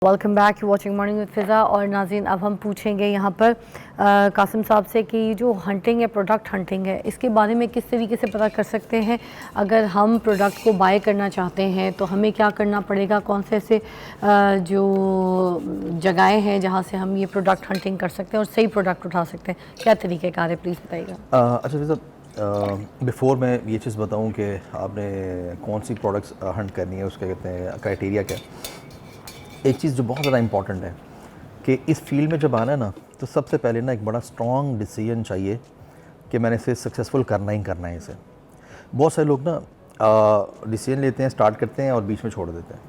Welcome back, you watching morning with Fiza. और नाज़रीन, अब हम पूछेंगे यहाँ पर कासिम साहब से कि जो हंटिंग है, प्रोडक्ट हंटिंग है, इसके बारे में किस तरीके से पता कर सकते हैं। अगर हम प्रोडक्ट को बाय करना चाहते हैं तो हमें क्या करना पड़ेगा, कौन से ऐसे जो जगहें हैं जहाँ से हम ये प्रोडक्ट हंटिंग कर सकते हैं और सही प्रोडक्ट उठा सकते हैं, क्या तरीक़ेकार है, प्लीज़ बताइएगा। अच्छा फ़िज़ा, बिफ़ोर मैं ये चीज़ बताऊँ कि आपने कौन सी प्रोडक्ट्स हंट करनी है, उसका कहते हैं क्राइटेरिया क्या है। एक चीज़ जो बहुत ज़्यादा इंपॉर्टेंट है कि इस फील्ड में जब आना है ना, तो सबसे पहले ना एक बड़ा स्ट्रॉन्ग डिसीजन चाहिए कि मैंने इसे सक्सेसफुल करना ही करना है इसे। बहुत सारे लोग ना डिसीजन लेते हैं, स्टार्ट करते हैं और बीच में छोड़ देते हैं।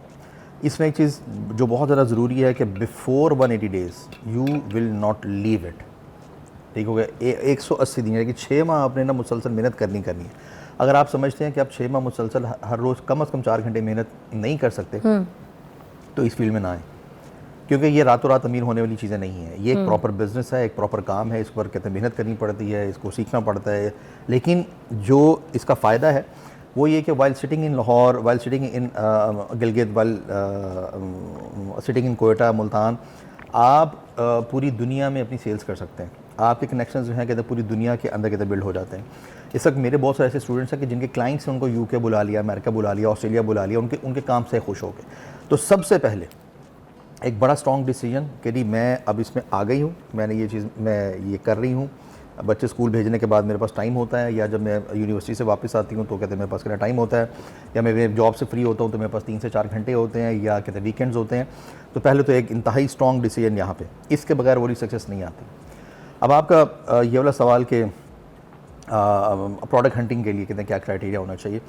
इसमें एक चीज़ जो बहुत ज़्यादा ज़रूरी है कि before 180 days you will not leave it. ठीक हो गया। 180 दिन, यानी कि 6 माह आपने ना मुसलसल मेहनत करनी है। अगर आप समझते हैं कि आप 6 माह मुसलसल हर रोज़ कम से कम 4 घंटे मेहनत नहीं कर सकते तो इस फील्ड में ना आए, क्योंकि ये रातों रात अमीर होने वाली चीज़ें नहीं है। ये एक प्रॉपर बिजनेस है, एक प्रॉपर काम है, इस पर कहते हैं मेहनत करनी पड़ती है, इसको सीखना पड़ता है। लेकिन जो इसका फ़ायदा है वो ये कि while sitting in Lahore, while sitting in Gilgit, while sitting in Quetta, Multan, आप पूरी दुनिया में अपनी सेल्स कर सकते हैं। आपके कनेक्शंस जो हैं कहते हैं पूरी दुनिया के अंदर कहते बिल्ड हो जाते हैं। इस वक्त मेरे बहुत सारे ऐसे स्टूडेंट्स हैं कि जिनके क्लाइंट्स ने उनको यूके बुला लिया, अमेरिका बुला लिया, ऑस्ट्रेलिया बुला लिया, उनके काम से खुश हो गए। तो सबसे पहले एक बड़ा स्ट्रॉन्ग डिसीजन कि नहीं, मैं अब इसमें आ गई हूँ, मैंने ये चीज़ मैं ये कर रही हूँ। बच्चे स्कूल भेजने के बाद मेरे पास टाइम होता है, या जब मैं यूनिवर्सिटी से वापस आती हूँ तो कहते हैं मेरे पास कितना टाइम होता है, या मैं जॉब से फ्री होता हूँ तो मेरे पास 3 से 4 घंटे होते हैं, या कहते हैं वीकेंड्स होते हैं। तो पहले तो एक इंतहाई स्ट्रॉन्ग डिसीजन यहाँ पे, इसके बगैर वो सक्सेस नहीं आती। अब आपका ये वाला सवाल कि प्रोडक्ट हंटिंग के लिए कहते हैं क्या क्राइटेरिया होना चाहिए।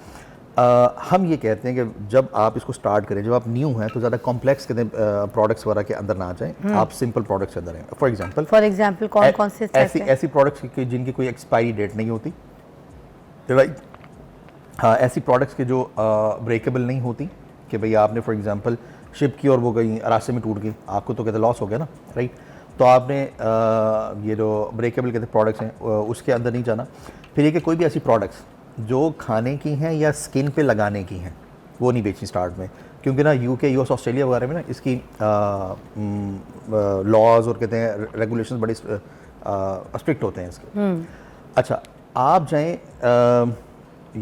हम ये कहते हैं कि जब आप इसको स्टार्ट करें, जब आप न्यू हैं, तो ज़्यादा कॉम्प्लेक्स कहते हैं प्रोडक्ट्स वगैरह के अंदर ना आ जाएं, आप सिंपल प्रोडक्ट्स के अंदर हैं। फॉर एग्जांपल कौन से ऐसी प्रोडक्ट्स जिनकी कोई एक्सपायरी डेट नहीं होती, राइट। हाँ, ऐसी प्रोडक्ट्स के जो ब्रेकेबल नहीं होती, कि भाई आपने फॉर एग्जांपल शिप की और वो कहीं रास्ते में टूट गई, आपको तो कहते लॉस हो गया ना, राइट। तो आपने ये जो ब्रेकेबल कहते प्रोडक्ट्स हैं उसके अंदर नहीं जाना। फिर ये कि कोई भी ऐसी प्रोडक्ट्स जो खाने की हैं या स्किन पे लगाने की हैं, वो नहीं बेचनी स्टार्ट में, क्योंकि ना यूके, यूएस, ऑस्ट्रेलिया वगैरह में ना इसकी लॉज और कहते हैं रेगुलेशंस बड़े स्ट्रिक्ट होते हैं इसके। अच्छा, आप जाएं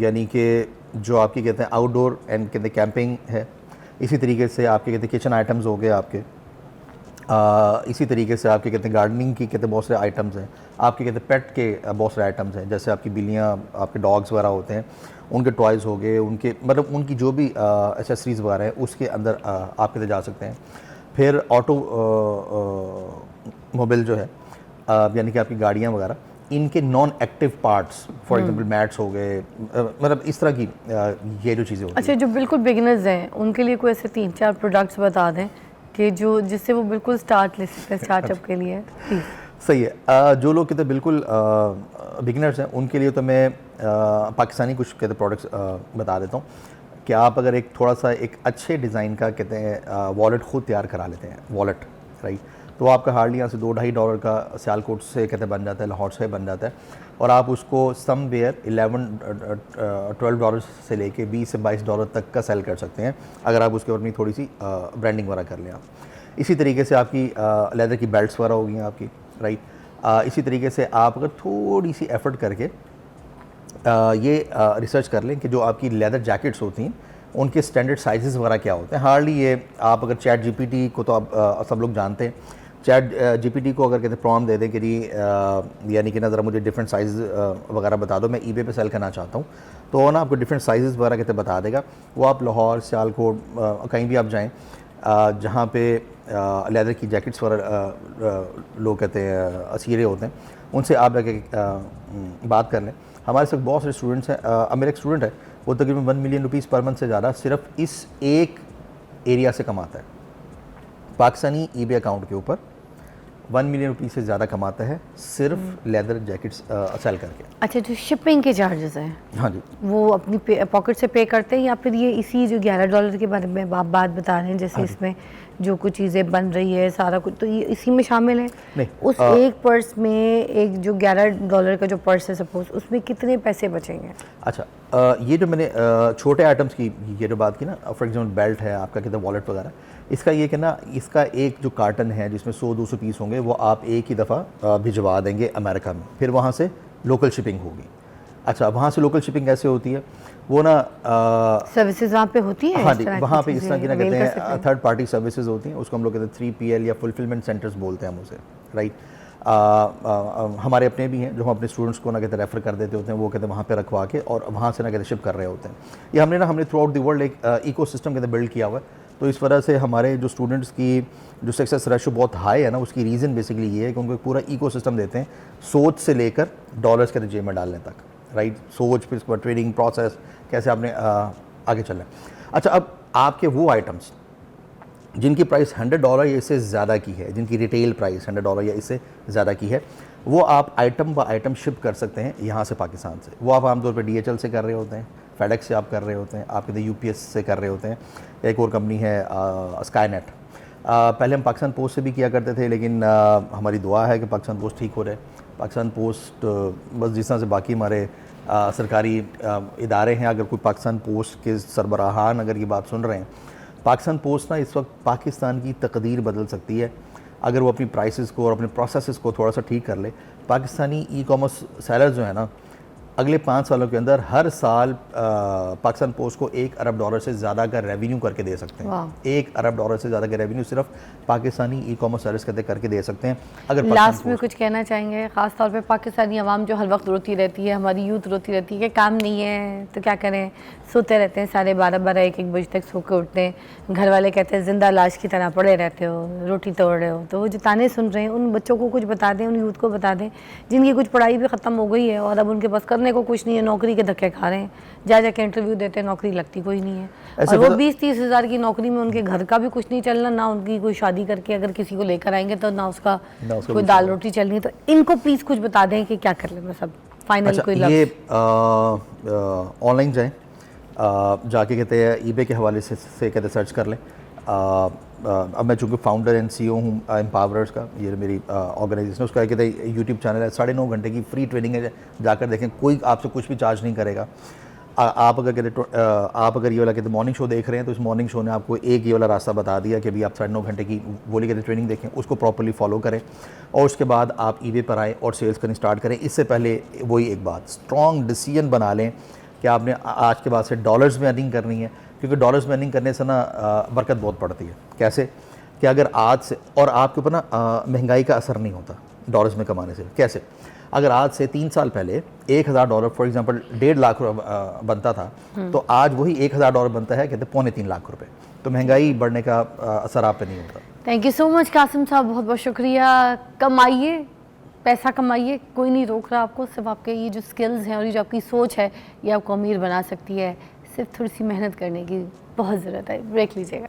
यानी कि जो आपकी कहते हैं आउटडोर एंड कहते हैं कैंपिंग है, इसी तरीके से आपके कहते हैं किचन आइटम्स हो गए आपके, इसी तरीके से आपके कहते हैं गार्डनिंग की कहते हैं बहुत सारे आइटम्स हैं, आपके कहते हैं पेट के बहुत सारे आइटम्स हैं, जैसे आपकी बिल्लियाँ, आपके डॉग्स वगैरह होते हैं, उनके टॉयज़ हो गए, उनके मतलब उनकी जो भी एसेसरीज़ वगैरह हैं उसके अंदर आप कहते जा सकते हैं। फिर ऑटो मोबाइल जो है, यानी कि आपकी गाड़ियाँ वगैरह, इनके non active parts, for example mats हो गए, मतलब इस तरह की ये जो चीज़ें होती हैं। अच्छा, जो बिल्कुल बिगिनर्स हैं उनके लिए कोई ऐसे 3-4 प्रोडक्ट्स बता दें कि जो जिससे वो बिल्कुल स्टार्ट ले सकते हैं स्टार्टअप के लिए, प्लीज़। सही है। जो लोग कहते हैं बिल्कुल बिगिनर्स हैं, उनके लिए तो मैं पाकिस्तानी कुछ कहते प्रोडक्ट्स बता देता हूँ कि आप अगर एक थोड़ा सा एक अच्छे डिज़ाइन का कहते हैं वॉलेट खुद तैयार करा लेते हैं, वॉलेट, राइट, तो आपका हार्डली यहाँ से $2-2.5 का सियालकोट से कहते बन जाता है, लाहौर से बन जाता है, और आप उसको समवेयर $11-12 से लेके $20 से $22 तक का सेल कर सकते हैं, अगर आप उसके ऊपर अपनी थोड़ी सी ब्रांडिंग वगैरह कर लें आप। इसी तरीके से आपकी लेदर की बेल्ट्स वगैरह होगी आपकी, राइट। इसी तरीके से आप अगर थोड़ी सी एफर्ट करके ये रिसर्च कर लें कि जो आपकी लेदर जैकेट्स होती हैं उनके स्टैंडर्ड साइजेस वगैरह क्या होते हैं। हार्डली ये आप अगर चैट जीपीटी को तो आप सब लोग जानते हैं, चैट जीपीटी को अगर कहते हैं प्रॉम्प्ट दे दें कि यानी कि ना ज़रा मुझे डिफरेंट साइज़ वगैरह बता दो, मैं ईबे पे सेल करना चाहता हूँ, तो ना आपको डिफरेंट साइज़ वगैरह कहते बता देगा। वो आप लाहौर, सियालकोट, कहीं भी आप जाएँ जहाँ पे लेदर की जैकेट्स वगैरह लोग कहते हैं असीरे होते हैं, उनसे आप जाके बात कर लें। हमारे साथ बहुत सारे स्टूडेंट्स हैं, मेरा एक स्टूडेंट है, वो तकरीबन $1 मिलियन पर मंथ से ज़्यादा सिर्फ इस एक एरिया से कमाता है। पाकिस्तानी ईबे अकाउंट के ऊपर $1 मिलियन से ज़्यादा कमाता है सिर्फ लेदर जैकेट्स सेल करके। अच्छा, जो शिपिंग के चार्जेस हैं, हाँ जी, वो अपनी पॉकेट से पे करते हैं, या फिर ये इसी जो $11 के बारे में आप बात बता रहे हैं, जैसे हाँ इसमें जो कुछ चीज़ें बन रही है सारा कुछ, तो ये इसी में शामिल है? नहीं, उस एक पर्स में, एक जो $11 का जो पर्स है सपोज, उसमें कितने पैसे बचेंगे? अच्छा, ये जो मैंने छोटे आइटम्स की ये जो बात की ना, फॉर एग्जाम्पल बेल्ट है आपका, कहते हैं वॉलेट वगैरह, इसका ये कि ना, इसका एक जो कार्टन है जिसमें 100-200 पीस होंगे, वो आप एक ही दफ़ा भिजवा देंगे अमेरिका में, फिर वहाँ से लोकल शिपिंग होगी। अच्छा, वहाँ से लोकल शिपिंग कैसे होती है? वो ना सर्विसेज वहाँ पे होती है? हाँ जी, वहाँ पे इस तरह की ना कहते हैं थर्ड पार्टी सर्विसेज होती हैं, उसको हम लोग कहते हैं 3PL या फुलफिलमेंट सेंटर्स बोलते हैं हम उसे, राइट। हमारे अपने भी हैं जो हम अपने स्टूडेंट्स को ना कहते रेफ़र कर देते होते हैं, वो कहते हैं वहाँ पे रखवा के और वहाँ से ना कहते शिप कर रहे होते हैं। ये हमने थ्रू आउट द वर्ल्ड एक इकोसिस्टम कहते बिल्ड किया हुआ है। तो इस वजह से हमारे जो स्टूडेंट्स की जो सक्सेस रेशो बहुत हाई है ना, उसकी रीज़न बेसिकली ये है कि उनको एक पूरा इकोसिस्टम देते हैं, सोच से लेकर डॉलर्स के जेब में डालने तक, राइट। सोच, फिर उसके बाद ट्रेडिंग प्रोसेस, कैसे आपने आगे चलना है। अच्छा, अब आपके वो आइटम्स जिनकी प्राइस $100 या इससे ज़्यादा की है, जिनकी रिटेल प्राइस $100 या इससे ज़्यादा की है, वो आप आइटम ब आइटम शिप कर सकते हैं यहाँ से पाकिस्तान से। वो आप आमतौर पर DHL से कर रहे होते हैं, फेडेक्स से आप कर रहे होते हैं, आप कहते UPS से कर रहे होते हैं, एक और कंपनी है स्काईनेट। पहले हम पाकिस्तान पोस्ट से भी किया करते थे, लेकिन हमारी दुआ है कि पाकिस्तान पोस्ट ठीक हो जाए। पाकिस्तान पोस्ट बस जिस तरह से बाकी हमारे सरकारी इदारे हैं, अगर कोई पाकिस्तान पोस्ट के सरबराहान अगर ये बात सुन रहे हैं, पाकिस्तान पोस्ट ना इस वक्त पाकिस्तान की तकदीर बदल सकती है अगर वो अपनी प्राइसेस को और अपने प्रोसेसेस को थोड़ा सा ठीक कर ले। पाकिस्तानी ई-कॉमर्स सेलर्स जो है ना, अगले 5 सालों के अंदर हर साल पाकिस्तान पोस्ट को $1 अरब से ज़्यादा का रेवेन्यू करके दे सकते हैं। $1 अरब से ज़्यादा का रेवेन्यू सिर्फ पाकिस्तानी ई-कॉमर्स सर्विस करके दे सकते हैं। अगर लास्ट में कुछ कहना चाहेंगे, ख़ास तौर पे पाकिस्तानी आवाम जो हर वक्त रोती रहती है, हमारी यूथ रोती रहती है कि काम नहीं है तो क्या करें, सोते रहते हैं, साढ़े 12-12, 1-1 बजे तक सो के उठते हैं, घर वाले कहते हैं ज़िंदा लाश की तरह पड़े रहते हो, रोटी तोड़ रहे हो। तो वो जो ताने सुन रहे हैं, उन बच्चों को कुछ बता दें, उन यूथ को बता दें जिनकी कुछ पढ़ाई भी ख़त्म हो गई है और अब उनके पास करने को कुछ नहीं है, नौकरी के धक्के खा रहे हैं, जाके इंटरव्यू देते हैं, नौकरी लगती कोई नहीं है, और वो 20-30 हज़ार की नौकरी में उनके घर का भी कुछ नहीं चलना, ना उनकी कोई शादी करके अगर किसी को लेकर आएंगे तो ना उसका कोई दाल रोटी चलनी है। तो इनको प्लीज़ कुछ बता दें कि क्या कर लें, मैं सब फाइनल कोई ये ऑनलाइन जाएँ, जाके कहते हैं eBay के हवाले से कहते सर्च कर लें। अब मैं चूँकि फाउंडर एंड CEO हूँ एम्पावरर्स का, ये मेरी ऑर्गेनाइजेशन, उसका कहते हैं यूट्यूब चैनल है, 9.5 घंटे की फ्री ट्रेनिंग है, जाकर देखें, कोई आपसे कुछ भी चार्ज नहीं करेगा। आप अगर ये वाला कहते मॉर्निंग शो देख रहे हैं, तो इस मॉर्निंग शो ने आपको एक ये वाला रास्ता बता दिया कि अभी आप 9.5 घंटे की बोली कहते ट्रेनिंग देखें, उसको प्रॉपर्ली फॉलो करें और उसके बाद आप eBay पर आएँ और सेल्स करनी स्टार्ट करें। इससे पहले वही एक बात, स्ट्रॉन्ग डिसीजन बना लें कि आपने आज के बाद से डॉलर्स में अर्निंग करनी है, क्योंकि डॉलर्स में अर्निंग करने से ना बरकत बहुत पड़ती है। कैसे कि अगर आज से, और आपके ऊपर ना महंगाई का असर नहीं होता डॉलर्स में कमाने से। कैसे? अगर आज से 3 साल पहले $1,000 फॉर एग्जांपल 1.5 लाख बनता था, तो आज वही $1,000 बनता है कहते ₹3.25 लाख। तो महंगाई बढ़ने का असर आप पे नहीं होता। Thank you so much Kasim साहब, बहुत बहुत शुक्रिया। कमाइए, पैसा कमाइए, कोई नहीं रोक रहा आपको, सिर्फ आपके ये जो स्किल्स हैं और ये जो आपकी सोच है, ये आपको अमीर बना सकती है। सिर्फ थोड़ी सी मेहनत करने की बहुत ज़रूरत है। ब्रेक लीजिएगा।